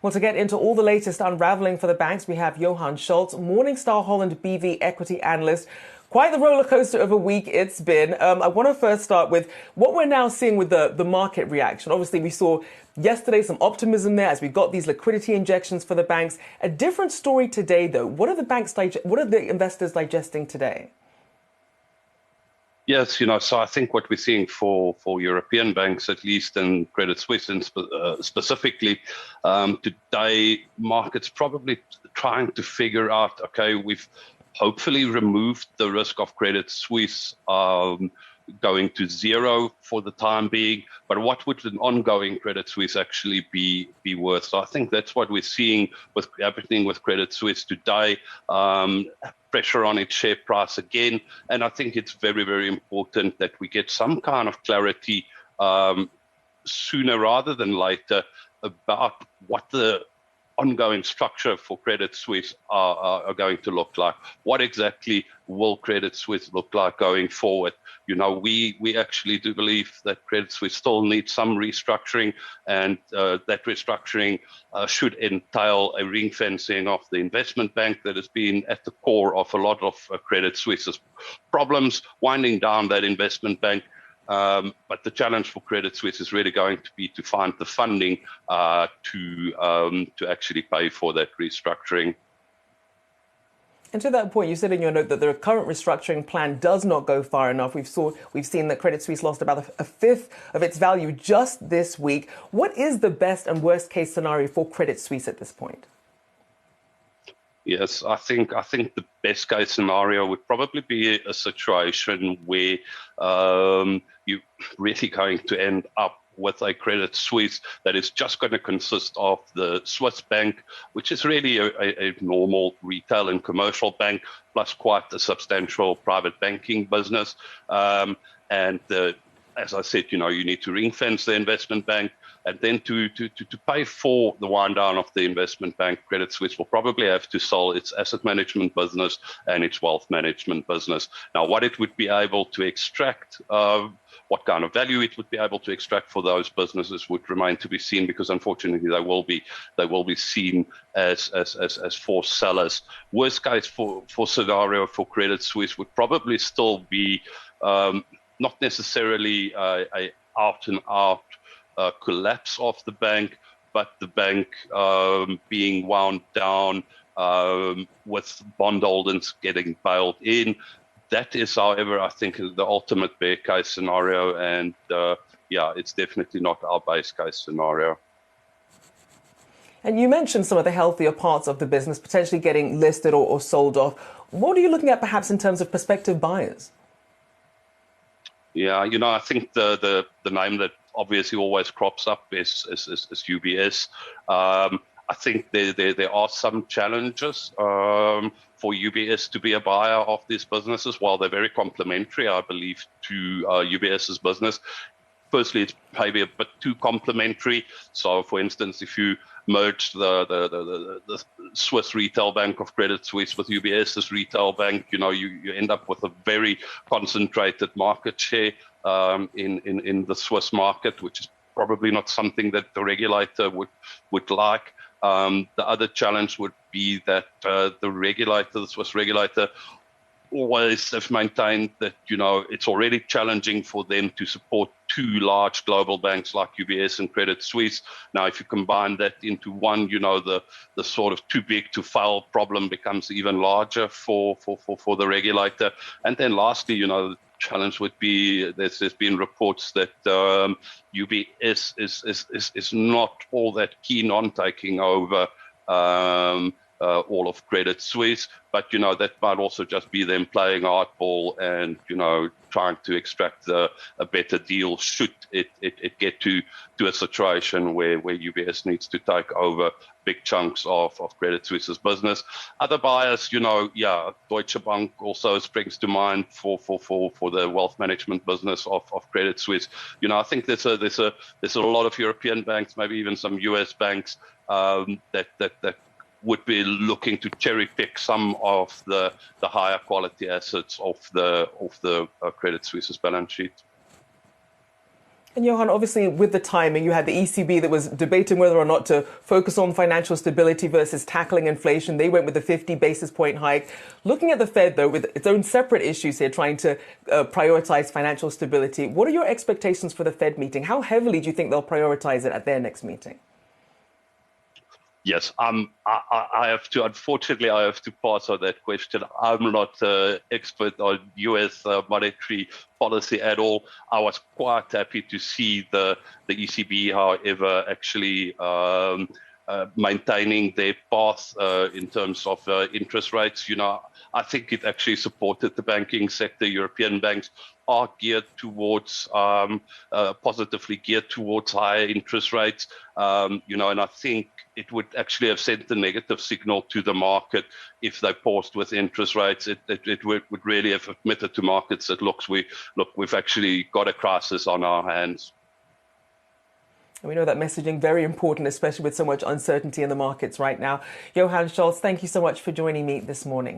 Well, to get into all the latest unraveling for the banks, we have Johann Scholtz, Morningstar Holland BV equity analyst. Quite the roller coaster of a week it's been. I want to first start with what we're now seeing with the market reaction. Obviously, we saw yesterday some optimism there as we got these liquidity injections for the banks. A different story today, though. What are the investors digesting today? Yes, so I think what we're seeing for European banks, at least, and Credit Suisse specifically, today, markets probably trying to figure out, okay, we've hopefully removed the risk of Credit Suisse going to zero for the time being, but what would an ongoing Credit Suisse actually be worth? So I think that's what we're seeing with everything with Credit Suisse today. Pressure on its share price again, and I think it's very, very important that we get some kind of clarity sooner rather than later about what the ongoing structure for Credit Suisse are going to look like. What exactly will Credit Suisse look like going forward? We actually do believe that Credit Suisse still needs some restructuring, and that restructuring should entail a ring fencing of the investment bank that has been at the core of a lot of Credit Suisse's problems, winding down that investment bank. But the challenge for Credit Suisse is really going to be to find the funding to actually pay for that restructuring. And to that point, you said in your note that the current restructuring plan does not go far enough. We've seen that Credit Suisse lost about a fifth of its value just this week. What is the best and worst case scenario for Credit Suisse at this point? Yes, I think the best case scenario would probably be a situation where you're really going to end up with a Credit Suisse that is just going to consist of the Swiss bank, which is really a normal retail and commercial bank, plus quite a substantial private banking business. As I said, you need to ring fence the investment bank, and then to pay for the wind down of the investment bank, Credit Suisse will probably have to sell its asset management business and its wealth management business. Now, what it would be able to extract, what kind of value it would be able to extract for those businesses would remain to be seen, because unfortunately they will be seen as forced sellers. Worst case for scenario for Credit Suisse would probably still be not necessarily a out and out collapse of the bank, but the bank being wound down with bondholders getting bailed in. That is, however, I think the ultimate bear case scenario, and it's definitely not our base case scenario. And you mentioned some of the healthier parts of the business potentially getting listed or sold off. What are you looking at perhaps in terms of prospective buyers? Yeah, I think the name that obviously always crops up is UBS. I think there are some challenges for UBS to be a buyer of these businesses. While they're very complementary, I believe, to UBS's business. Firstly, it's maybe a bit too complementary. So, for instance, if you merge the Swiss retail bank of Credit Suisse with UBS's retail bank, you end up with a very concentrated market share in the Swiss market, which is probably not something that the regulator would like. The other challenge would be that the Swiss regulator, always have maintained that, it's already challenging for them to support two large global banks like UBS and Credit Suisse. Now, if you combine that into one, the sort of too big to fail problem becomes even larger for the regulator. And then lastly, the challenge would be, there's been reports that UBS is not all that keen on taking over all of Credit Suisse, but that might also just be them playing hardball and trying to extract a better deal should it get to a situation where UBS needs to take over big chunks of Credit Suisse's business. Other buyers, Deutsche Bank also springs to mind for the wealth management business of Credit Suisse. I think there's a lot of European banks, maybe even some US banks that would be looking to cherry pick some of the higher quality assets of the Credit Suisse's balance sheet. And Johann, obviously with the timing, you had the ECB that was debating whether or not to focus on financial stability versus tackling inflation. They went with the 50 basis point hike. Looking at the Fed, though, with its own separate issues here, trying to prioritize financial stability, what are your expectations for the Fed meeting? How heavily do you think they'll prioritize it at their next meeting? Yes, I have to, unfortunately, I have to pass on that question. I'm not an expert on US monetary policy at all. I was quite happy to see the ECB, however, actually maintaining their path in terms of interest rates. I think it actually supported the banking sector. European banks are geared towards, positively geared towards higher interest rates, and I think it would actually have sent a negative signal to the market if they paused with interest rates. It would really have admitted to markets that, we've actually got a crisis on our hands. We know that messaging very important, especially with so much uncertainty in the markets right now. Johann Scholtz, thank you so much for joining me this morning.